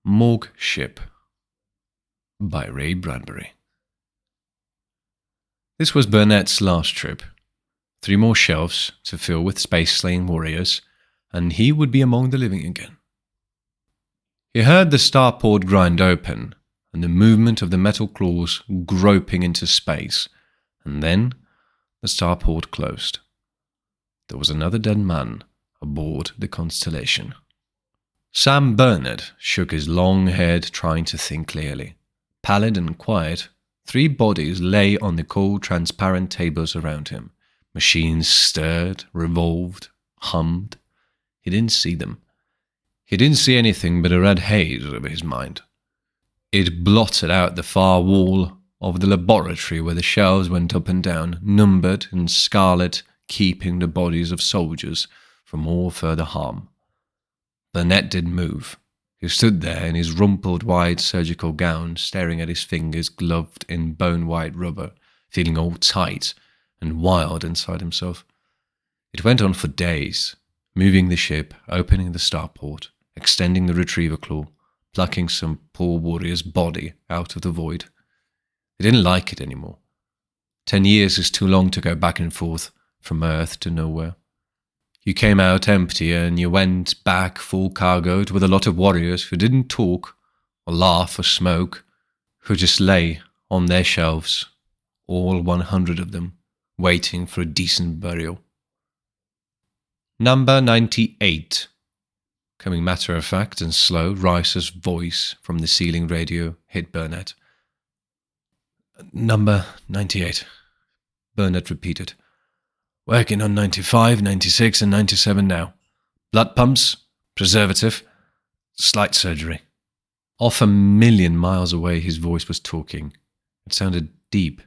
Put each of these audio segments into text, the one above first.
Morgue Ship by Ray Bradbury. This was Burnett's last trip. 3 more shelves to fill with space-slain warriors, and he would be among the living again. He heard the starport grind open, and the movement of the metal claws groping into space, and then the starport closed. There was another dead man aboard the Constellation. Sam Burnett shook his long head, trying to think clearly. Pallid and quiet, 3 bodies lay on the cold, transparent tables around him. Machines stirred, revolved, hummed. He didn't see them. He didn't see anything but a red haze over his mind. It blotted out the far wall of the laboratory where the shelves went up and down, numbered and scarlet, keeping the bodies of soldiers from all further harm. Burnett didn't move. He stood there in his rumpled white surgical gown, staring at his fingers gloved in bone-white rubber, feeling all tight and wild inside himself. It went on for days, moving the ship, opening the starport, extending the retriever claw, plucking some poor warrior's body out of the void. He didn't like it anymore. 10 years is too long to go back and forth from Earth to nowhere. You came out empty and you went back full cargoed with a lot of warriors who didn't talk or laugh or smoke, who just lay on their shelves, all 100 of them, waiting for a decent burial. Number 98. Coming matter of fact and slow, Rice's voice from the ceiling radio hit Burnett. Number 98, Burnett repeated. Working on 95, 96 and 97 now. Blood pumps, preservative, slight surgery. Off 1,000,000 miles away his voice was talking. It sounded deep.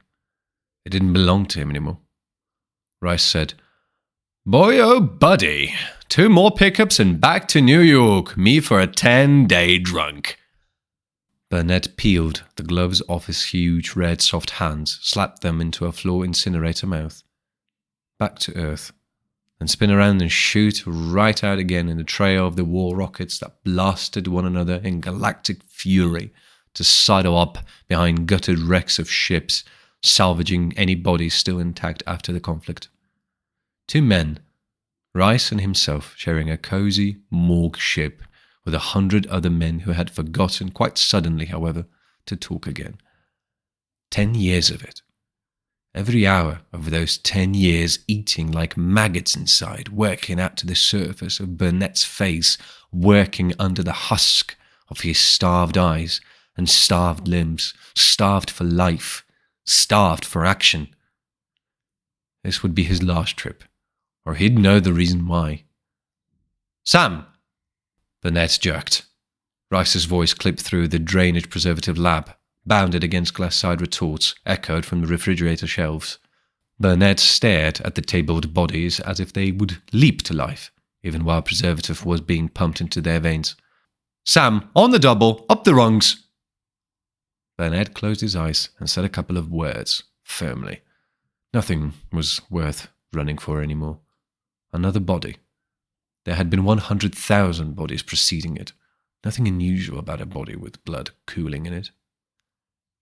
It didn't belong to him anymore. Rice said, Boy oh buddy, 2 more pickups and back to New York, me for a 10-day drunk. Burnett peeled the gloves off his huge red soft hands, slapped them into a floor incinerator mouth. Back to Earth, and spin around and shoot right out again in the trail of the war rockets that blasted one another in galactic fury to sidle up behind gutted wrecks of ships, salvaging any bodies still intact after the conflict. 2 men, Rice and himself, sharing a cozy morgue ship with 100 other men who had forgotten, quite suddenly, however, to talk again. 10 years of it. Every hour of those 10 years eating like maggots inside, working out to the surface of Burnett's face, working under the husk of his starved eyes and starved limbs, starved for life, starved for action. This would be his last trip, or he'd know the reason why. Sam! Burnett jerked. Rice's voice clipped through the drainage preservative lab, bounded against glass-side retorts, echoed from the refrigerator shelves. Burnett stared at the tabled bodies as if they would leap to life, even while preservative was being pumped into their veins. Sam, on the double, up the rungs! Burnett closed his eyes and said a couple of words, firmly. Nothing was worth running for anymore. Another body. There had been 100,000 bodies preceding it. Nothing unusual about a body with blood cooling in it.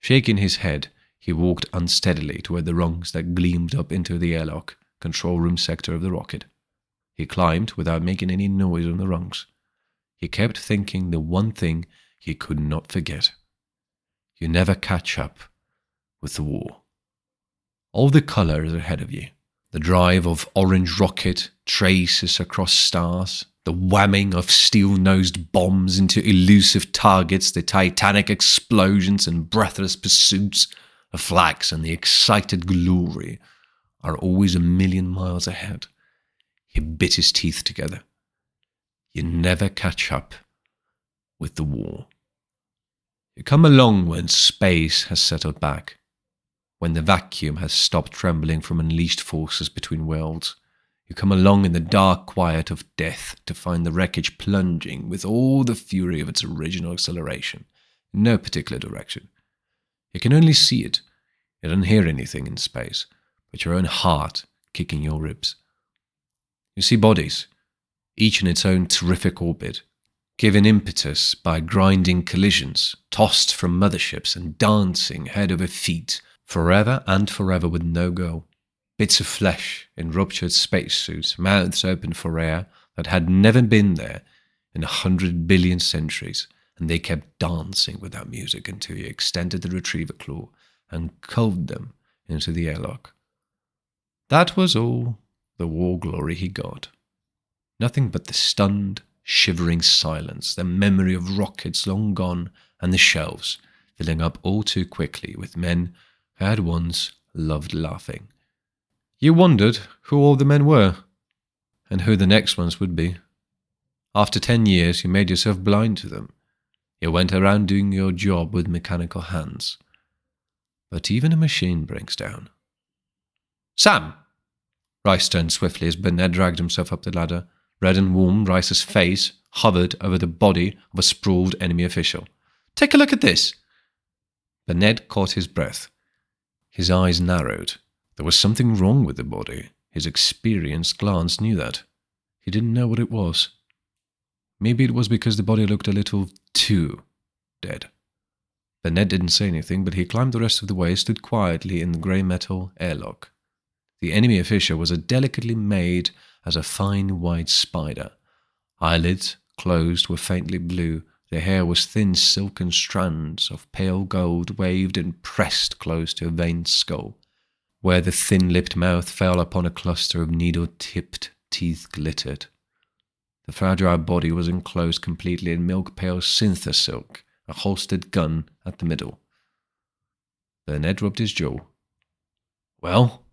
Shaking his head, he walked unsteadily toward the rungs that gleamed up into the airlock, control room sector of the rocket. He climbed without making any noise on the rungs. He kept thinking the one thing he could not forget. You never catch up with the war. All the colors ahead of you. The drive of orange rocket, traces across stars, the whamming of steel-nosed bombs into elusive targets, the titanic explosions and breathless pursuits of flags and the excited glory are always 1,000,000 miles ahead. He bit his teeth together. You never catch up with the war. You come along when space has settled back, when the vacuum has stopped trembling from unleashed forces between worlds. You come along in the dark quiet of death to find the wreckage plunging with all the fury of its original acceleration, in no particular direction. You can only see it. You don't hear anything in space, but your own heart kicking your ribs. You see bodies, each in its own terrific orbit, given impetus by grinding collisions, tossed from motherships and dancing head over feet, forever and forever with no goal. Bits of flesh in ruptured spacesuits, mouths open for air that had never been there in 100 billion centuries, and they kept dancing without music until you extended the retriever claw and coved them into the airlock. That was all the war glory he got. Nothing but the stunned, shivering silence, the memory of rockets long gone, and the shelves filling up all too quickly with men who had once loved laughing. You wondered who all the men were, and who the next ones would be. After 10 years, you made yourself blind to them. You went around doing your job with mechanical hands. But even a machine breaks down. Sam! Rice turned swiftly as Burnett dragged himself up the ladder. Red and warm, Rice's face hovered over the body of a sprawled enemy official. Take a look at this! Burnett caught his breath. His eyes narrowed. There was something wrong with the body. His experienced glance knew that. He didn't know what it was. Maybe it was because the body looked a little too dead. Burnett didn't say anything, but he climbed the rest of the way and stood quietly in the grey metal airlock. The enemy official was as delicately made as a fine white spider. Eyelids, closed, were faintly blue. Their hair was thin silken strands of pale gold waved and pressed close to a veined skull, where the thin-lipped mouth fell upon a cluster of needle-tipped teeth glittered. The fragile body was enclosed completely in milk-pale synther silk, a holstered gun at the middle. Burnett rubbed his jaw. Well?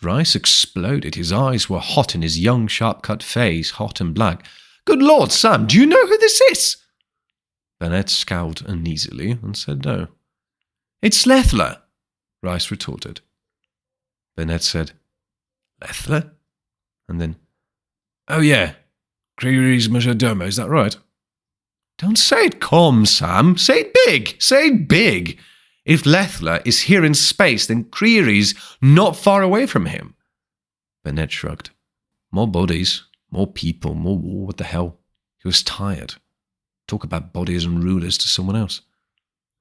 Rice exploded. His eyes were hot in his young, sharp-cut face, hot and black. Good Lord, Sam, do you know who this is? Burnett scowled uneasily and said no. It's Lethler, Rice retorted. Burnett said, Lethler? And then, oh yeah, Creary's majordomo, is that right? Don't say it calm, Sam. Say it big. Say it big. If Lethler is here in space, then Creary's not far away from him. Burnett shrugged. More bodies, more people, more war, what the hell? He was tired. Talk about bodies and rulers to someone else.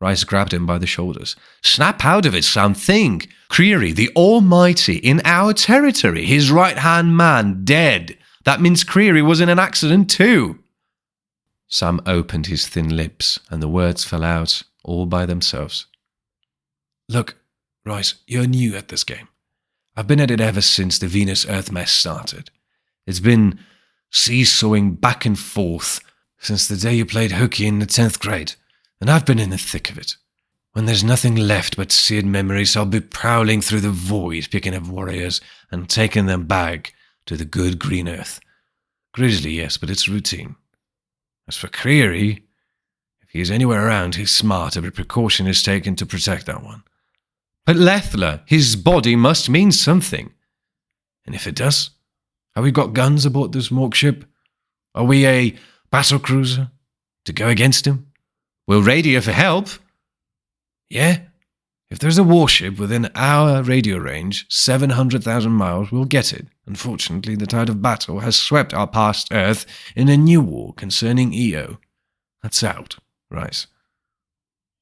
Rice grabbed him by the shoulders. Snap out of it, Sam. Think. Creary, the Almighty, in our territory. His right-hand man, dead. That means Creary was in an accident too. Sam opened his thin lips, and the words fell out all by themselves. Look, Rice, you're new at this game. I've been at it ever since the Venus-Earth mess started. It's been seesawing back and forth since the day you played hooky in the 10th grade. And I've been in the thick of it. When there's nothing left but seared memories, I'll be prowling through the void, picking up warriors and taking them back to the good green earth. Grisly, yes, but it's routine. As for Creary, if he's anywhere around, he's smart. Every precaution is taken to protect that one. But Lethler, his body must mean something. And if it does, have we got guns aboard this Morgue ship? Are we a battle cruiser to go against him? We'll radio for help. Yeah, if there's a warship within our radio range, 700,000 miles, we'll get it. Unfortunately, the tide of battle has swept our past Earth in a new war concerning EO. That's out, Rice.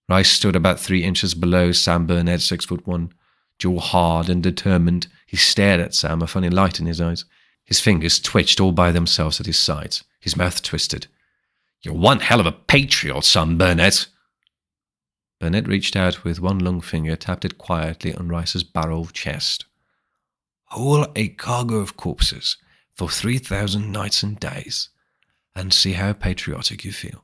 Rice stood about 3 inches below Sam Burnett, 6'1", jaw hard and determined. He stared at Sam, a funny light in his eyes. His fingers twitched all by themselves at his sides. His mouth twisted. You're one hell of a patriot, son, Burnett. Burnett reached out with one long finger, tapped it quietly on Rice's barrel chest. Haul a cargo of corpses for 3,000 nights and days, and see how patriotic you feel.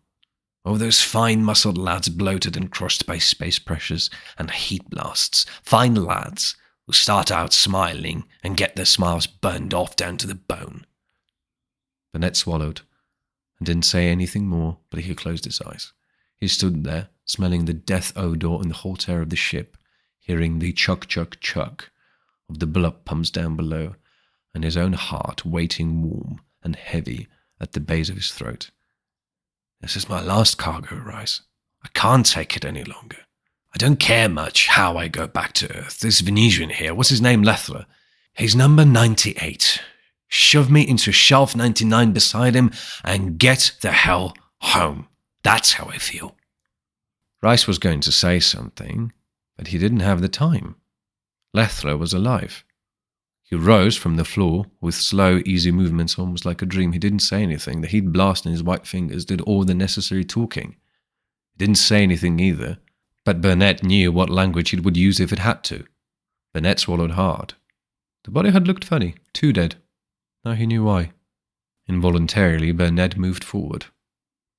Oh, those fine muscled lads bloated and crushed by space pressures and heat blasts. Fine lads who start out smiling and get their smiles burned off down to the bone. Burnett swallowed and didn't say anything more, but he closed his eyes. He stood there, smelling the death odour in the hot air of the ship, hearing the chuck-chuck-chuck of the blood pumps down below, and his own heart waiting warm and heavy at the base of his throat. This is my last cargo, Rice. I can't take it any longer. I don't care much how I go back to Earth. This Venetian here, what's his name, Lethler? He's number 98. Shove me into shelf 99 beside him and get the hell Home. That's how I feel. Rice was going to say something, but he didn't have the time. Lethler was alive. He rose from the floor with slow, easy movements, almost like a dream. He didn't say anything. The heat blast in his white fingers did all the necessary talking. He didn't say anything either, but Burnett knew what language it would use if it had to. Burnett swallowed hard. The body had looked funny, too dead. Now he knew why. Involuntarily, Burnett moved forward.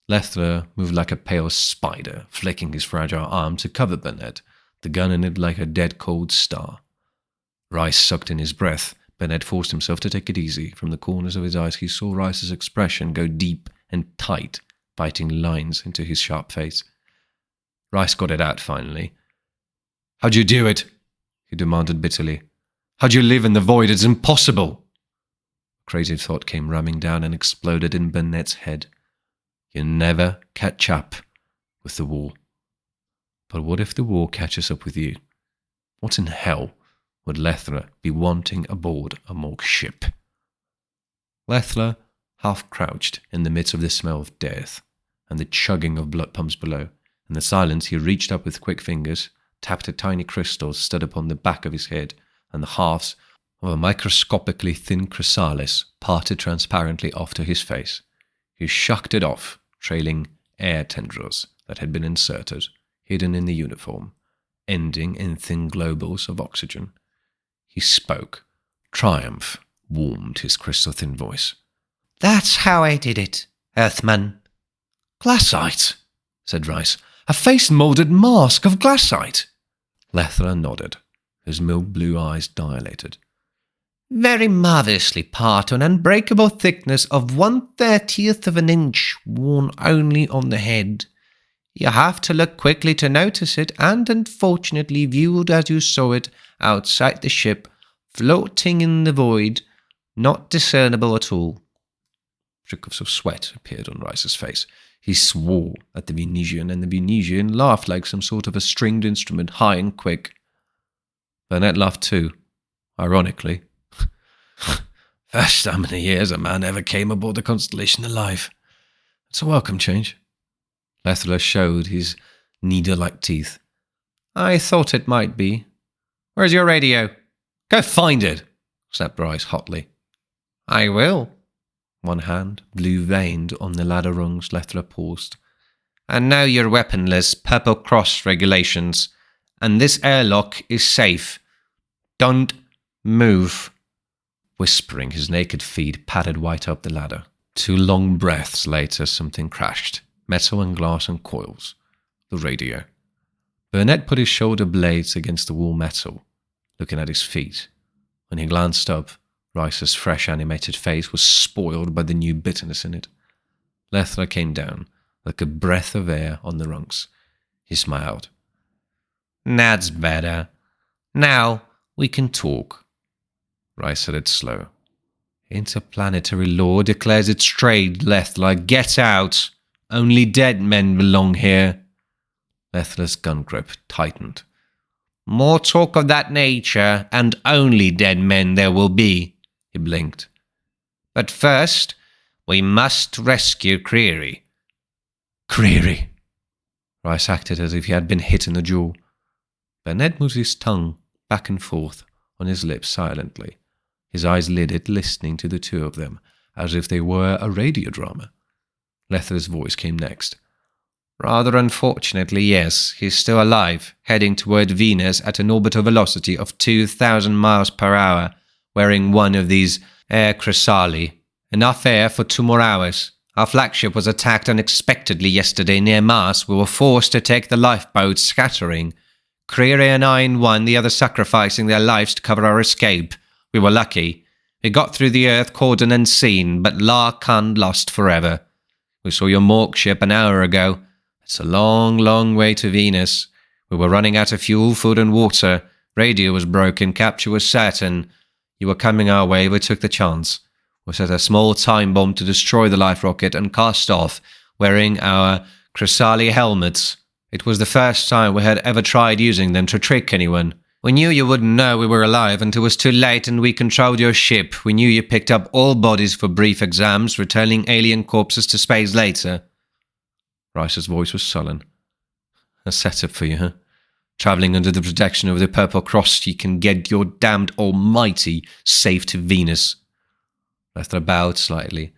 Lethler moved like a pale spider, flicking his fragile arm to cover Burnett, the gun in it like a dead cold star. Rice sucked in his breath. Burnett forced himself to take it easy. From the corners of his eyes, he saw Rice's expression go deep and tight, biting lines into his sharp face. Rice got it out finally. "How'd you do it?" he demanded bitterly. "How'd you live in the void? It's impossible." A crazy thought came ramming down and exploded in Burnett's head. You never catch up with the war. But what if the war catches up with you? What in hell would Lethler be wanting aboard a morgue ship? Lethler half crouched in the midst of the smell of death and the chugging of blood pumps below. In the silence, he reached up with quick fingers, tapped at tiny crystals stood upon the back of his head, and the halves of a microscopically thin chrysalis parted transparently off to his face. He shucked it off, trailing air tendrils that had been inserted, hidden in the uniform, ending in thin globules of oxygen. He spoke. Triumph warmed his crystal-thin voice. "That's how I did it, Earthman." "Glassite," said Rice. "A face-molded mask of glassite." Lethler nodded. His milk-blue eyes dilated. "Very marvellously part on an unbreakable thickness of 1/30th of an inch, worn only on the head. You have to look quickly to notice it, and unfortunately viewed as you saw it outside the ship, floating in the void, not discernible at all." Trickles of sweat appeared on Rice's face. He swore at the Venetian, and the Venetian laughed like some sort of a stringed instrument, high and quick. Burnett laughed too, ironically. First time in years a man ever came aboard the Constellation alive. It's a welcome change. Lethler showed his needle-like teeth. "I thought it might be. Where's your radio?" "Go find it," snapped Rice hotly. "I will." One hand, blue-veined on the ladder rungs, Lethler paused. "And now your weaponless Purple Cross regulations. And this airlock is safe. Don't move." Whispering, his naked feet padded white up the ladder. 2 long breaths later, something crashed. Metal and glass and coils. The radio. Burnett put his shoulder blades against the wall metal, looking at his feet. When he glanced up, Rice's fresh animated face was spoiled by the new bitterness in it. Lethler came down, like a breath of air on the rungs. He smiled. "That's better. Now we can talk." Rice said it slow. "Interplanetary law declares it straight, Lethler. Get out. Only dead men belong here." Lethler's gun grip tightened. "More talk of that nature, and only dead men there will be." He blinked. "But first, we must rescue Creary." "Creary!" Rice acted as if he had been hit in the jaw. Burnett moved his tongue back and forth on his lips silently. His eyes lidded, listening to the two of them, as if they were a radio drama. Lethler's voice came next. "Rather unfortunately, yes, he's still alive, heading toward Venus at an orbital velocity of 2,000 miles per hour, wearing one of these air chrysali. Enough air for 2 more hours. Our flagship was attacked unexpectedly yesterday near Mars. We were forced to take the lifeboats, scattering. Creary and I in one, the other sacrificing their lives to cover our escape. We were lucky. We got through the Earth cordon unseen, but can't last forever. We saw your morgue ship an hour ago. It's a long, long way to Venus. We were running out of fuel, food and water. Radio was broken, capture was certain. You were coming our way, we took the chance. We set a small time bomb to destroy the life rocket and cast off, wearing our Chrysali helmets. It was the first time we had ever tried using them to trick anyone. We knew you wouldn't know we were alive until it was too late and we controlled your ship. We knew you picked up all bodies for brief exams, returning alien corpses to space later. Rice's voice was sullen. A setup for you, huh? Travelling under the protection of the Purple Cross, you can get your damned almighty safe to Venus. Lethler bowed slightly.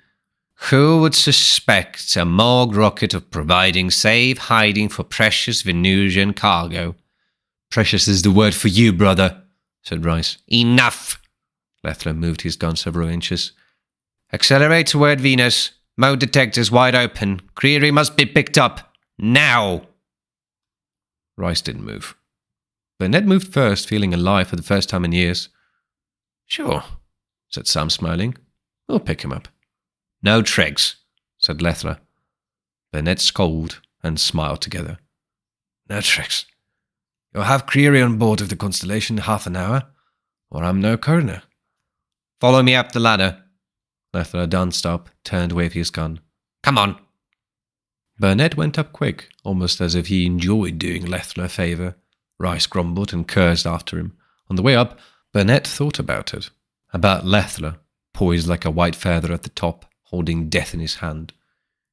Who would suspect a Morgue rocket of providing safe hiding for precious Venusian cargo? Precious is the word for you, brother, said Rice. Enough! Lethler moved his gun several inches. Accelerate toward Venus. Mode detectors wide open. Creary must be picked up. Now! Rice didn't move. Burnett moved first, feeling alive for the first time in years. Sure, said Sam, smiling. We'll pick him up. No tricks, said Lethler. Burnett scowled and smiled together. No tricks. You'll have Creary on board of the Constellation in half an hour, or I'm no coroner. Follow me up the ladder. Lethler danced up, turned away with his gun. Come on. Burnett went up quick, almost as if he enjoyed doing Lethler a favour. Rice grumbled and cursed after him. On the way up, Burnett thought about it. About Lethler, poised like a white feather at the top, holding death in his hand.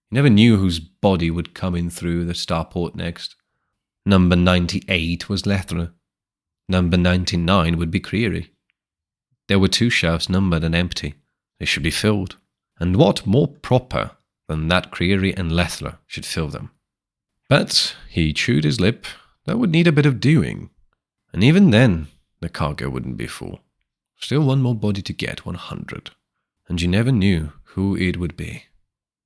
He never knew whose body would come in through the starport next. Number 98 was Lethler. Number 99 would be Creary. There were 2 shelves numbered and empty. They should be filled. And what more proper than that Creary and Lethler should fill them? But he chewed his lip. That would need a bit of doing. And even then, the cargo wouldn't be full. Still one more body to get, 100. And you never knew who it would be.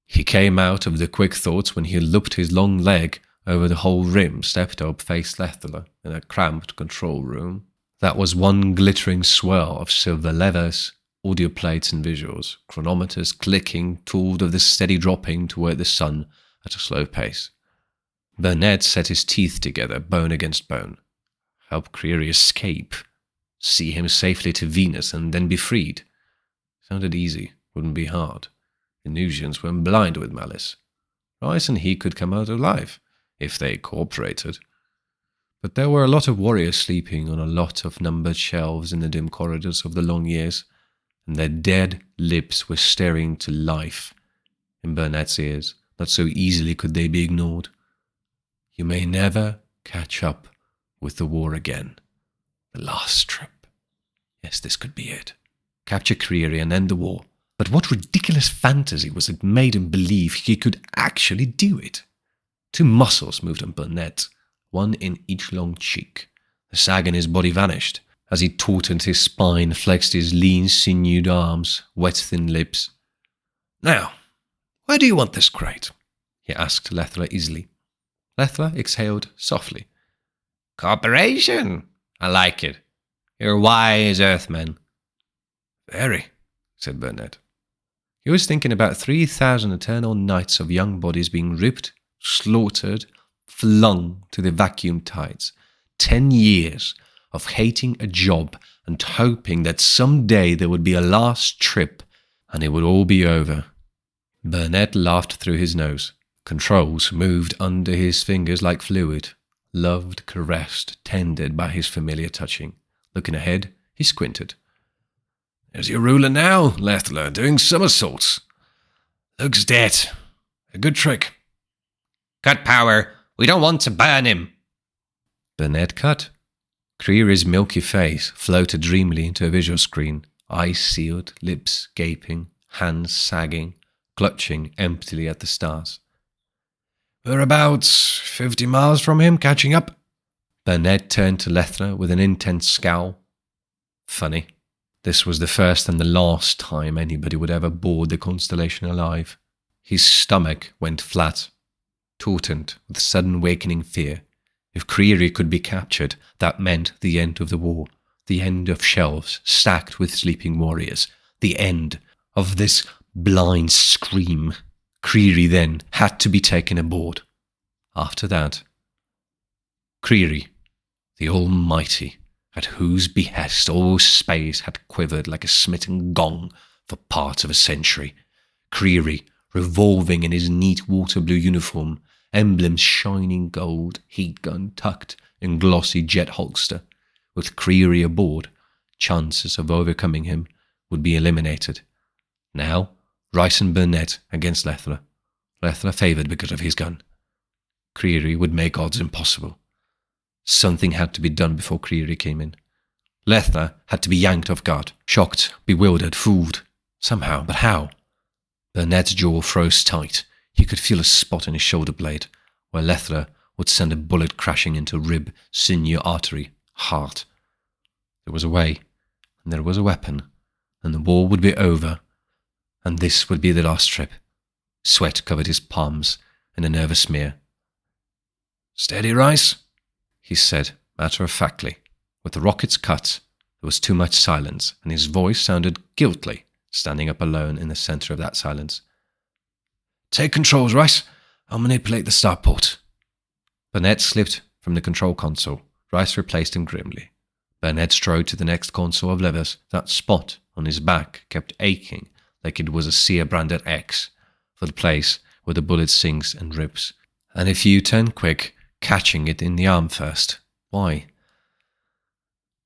He came out of the quick thoughts when he looped his long leg over the whole rim, stepped up, faced Lethler in a cramped control room. That was one glittering swirl of silver levers, audio plates and visuals, chronometers clicking, tooled of the steady dropping toward the sun at a slow pace. Burnett set his teeth together, bone against bone. Help Creary escape. See him safely to Venus and then be freed. Sounded easy, wouldn't be hard. Venusians weren't blind with malice. Rice and he could come out alive, if they cooperated. But there were a lot of warriors sleeping on a lot of numbered shelves in the dim corridors of the long years, and their dead lips were staring to life in Burnett's ears. Not so easily could they be ignored. You may never catch up with the war again. The last trip. Yes, this could be it. Capture Creary and end the war. But what ridiculous fantasy was it made him believe he could actually do it? 2 muscles moved on Burnett, one in each long cheek. The sag in his body vanished as he tautened his spine, flexed his lean, sinewed arms, wet, thin lips. Now, where do you want this crate? He asked Lethler easily. Lethler exhaled softly. Cooperation! I like it. You're wise Earthmen. Very, said Burnett. He was thinking about 3,000 eternal nights of young bodies being ripped, slaughtered, flung to the vacuum tides. 10 years of hating a job and hoping that someday there would be a last trip and it would all be over. Burnett laughed through his nose. Controls moved under his fingers like fluid, loved, caressed, tended by his familiar touching. Looking ahead, he squinted. There's your ruler now, Lethler, doing somersaults. Looks dead. A good trick. Cut power. We don't want to burn him. Burnett cut. Creary's milky face floated dreamily into a visual screen, eyes sealed, lips gaping, hands sagging, clutching emptily at the stars. We're about 50 miles from him, catching up. Burnett turned to Lethler with an intense scowl. Funny. This was the first and the last time anybody would ever board the Constellation alive. His stomach went flat, tautened with sudden awakening fear. If Creary could be captured, that meant the end of the war, the end of shelves stacked with sleeping warriors, the end of this blind scream. Creary then had to be taken aboard. After that, Creary, the Almighty, at whose behest all space had quivered like a smitten gong for part of a century. Creary, revolving in his neat water blue uniform, emblems shining gold, heat gun tucked in glossy jet holster. With Creary aboard, chances of overcoming him would be eliminated. Now, Rice and Burnett against Lethler. Lethler favoured because of his gun. Creary would make odds impossible. Something had to be done before Creary came in. Lethler had to be yanked off guard, shocked, bewildered, fooled. Somehow, but how? Burnett's jaw froze tight. He could feel a spot in his shoulder blade, where Lethler would send a bullet crashing into rib, sinew, artery, heart. There was a way, and there was a weapon, and the war would be over, and this would be the last trip. Sweat covered his palms in a nervous smear. "Steady, Rice," he said, matter-of-factly. With the rockets cut, there was too much silence, and his voice sounded guiltily, standing up alone in the center of that silence. "Take controls, Rice. I'll manipulate the starport." Burnett slipped from the control console. Rice replaced him grimly. Burnett strode to the next console of levers. That spot on his back kept aching like it was a sear-branded X for the place where the bullet sinks and rips. And if you turn quick, catching it in the arm first. Why?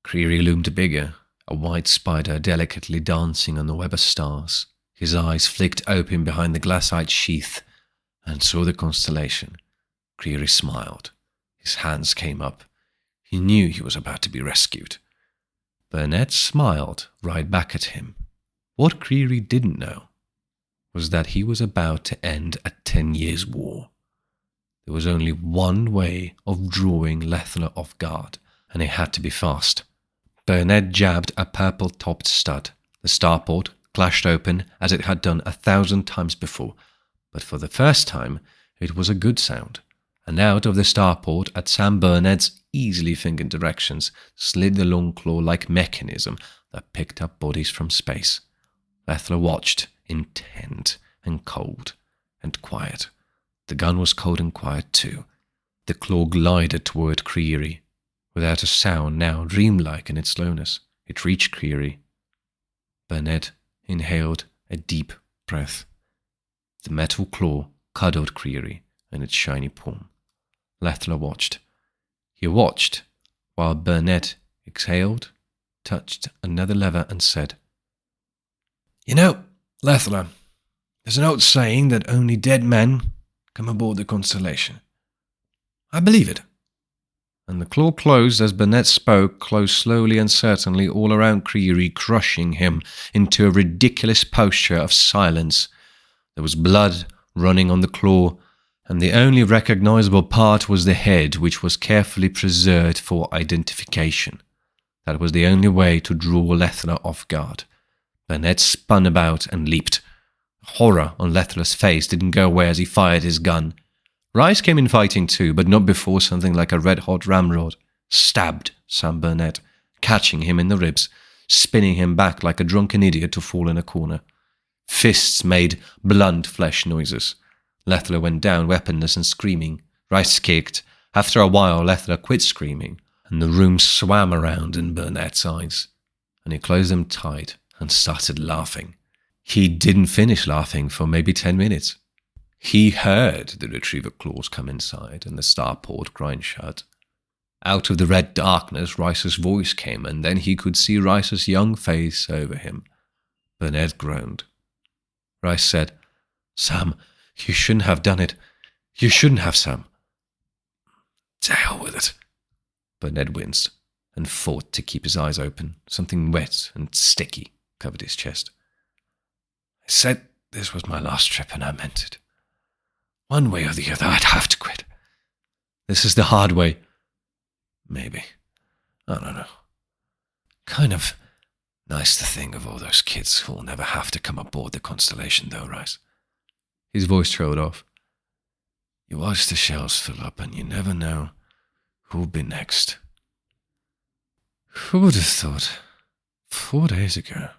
Creary loomed bigger, a white spider delicately dancing on the web of stars. His eyes flicked open behind the glassite sheath and saw the constellation. Creary smiled. His hands came up. He knew he was about to be rescued. Burnett smiled right back at him. What Creary didn't know was that he was about to end a 10-year war. There was only one way of drawing Lethler off guard, and it had to be fast. Burnett jabbed a purple-topped stud. The starport clashed open as it had done 1,000 times before, but for the first time it was a good sound. And out of the starport, at Sam Burnett's easily fingered directions, slid the long claw-like mechanism that picked up bodies from space. Lethler watched, intent and cold and quiet. The gun was cold and quiet too. The claw glided toward Creary. Without a sound, now dreamlike in its slowness, it reached Creary. Burnett inhaled a deep breath. The metal claw cuddled Creary in its shiny palm. Lethler watched. He watched while Burnett exhaled, touched another lever and said, "You know, Lethler, there's an old saying that only dead men come aboard the Constellation. I believe it." And the claw closed as Burnett spoke, closed slowly and certainly all around Creary, crushing him into a ridiculous posture of silence. There was blood running on the claw, and the only recognizable part was the head, which was carefully preserved for identification. That was the only way to draw Lethler off guard. Burnett spun about and leaped. Horror on Lethler's face didn't go away as he fired his gun. Rice came in fighting too, but not before something like a red-hot ramrod stabbed Sam Burnett, catching him in the ribs, spinning him back like a drunken idiot to fall in a corner. Fists made blunt flesh noises. Lethler went down weaponless and screaming. Rice kicked. After a while, Lethler quit screaming, and the room swam around in Burnett's eyes, and he closed them tight and started laughing. He didn't finish laughing for maybe 10 minutes. He heard the retriever claws come inside and the starport grind shut. Out of the red darkness, Rice's voice came, and then he could see Rice's young face over him. Burnett groaned. Rice said, "Sam, you shouldn't have done it. You shouldn't have, Sam." "To hell with it." Burnett winced and fought to keep his eyes open. Something wet and sticky covered his chest. "I said this was my last trip, and I meant it. One way or the other, I'd have to quit. This is the hard way. Maybe. I don't know. Kind of nice to think of all those kids who'll never have to come aboard the Constellation, though, Rice." His voice trailed off. "You watch the shells fill up, and you never know who'll be next." Who would have thought? 4 days ago.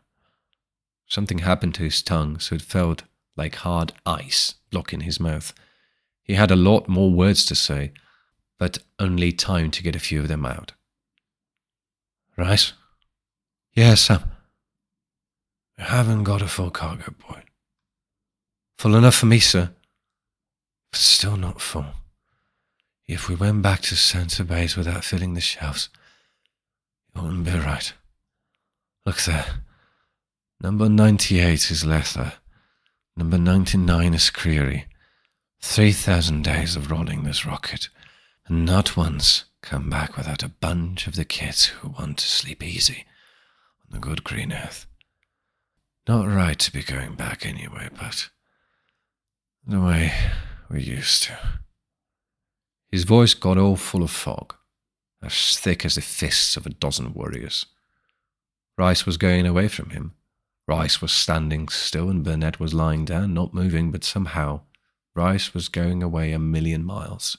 Something happened to his tongue, so it felt like hard ice blocking his mouth. He had a lot more words to say, but only time to get a few of them out. "Rice?" "Yes, Sam." "We haven't got a full cargo, boy." "Full enough for me, sir." "But still not full. If we went back to center base without filling the shelves, it wouldn't be right. Look there. Number 98 is Lethler. Number 99 is Creary. 3,000 days of rolling this rocket, and not once come back without a bunch of the kids who want to sleep easy on the good green earth. Not right to be going back anyway, but the way we used to. His voice got all full of fog, as thick as the fists of a dozen warriors. Rice was going away from him. Rice was standing still and Burnett was lying down, not moving, but somehow Rice was going away 1,000,000 miles.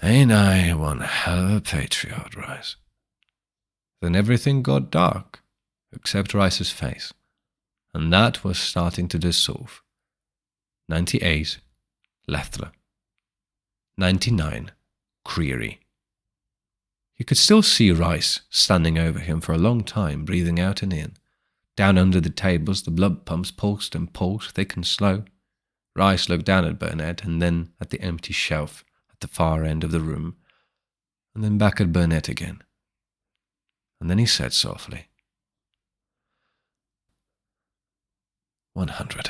Ain't I one hell of a patriot, Rice? Then everything got dark, except Rice's face, and that was starting to dissolve. 98, Lethler. 99, Creary. He could still see Rice standing over him for a long time, breathing out and in. Down under the tables, the blood pumps pulsed and pulsed, thick and slow. Rice looked down at Burnett and then at the empty shelf at the far end of the room, and then back at Burnett again. And then he said softly, 100.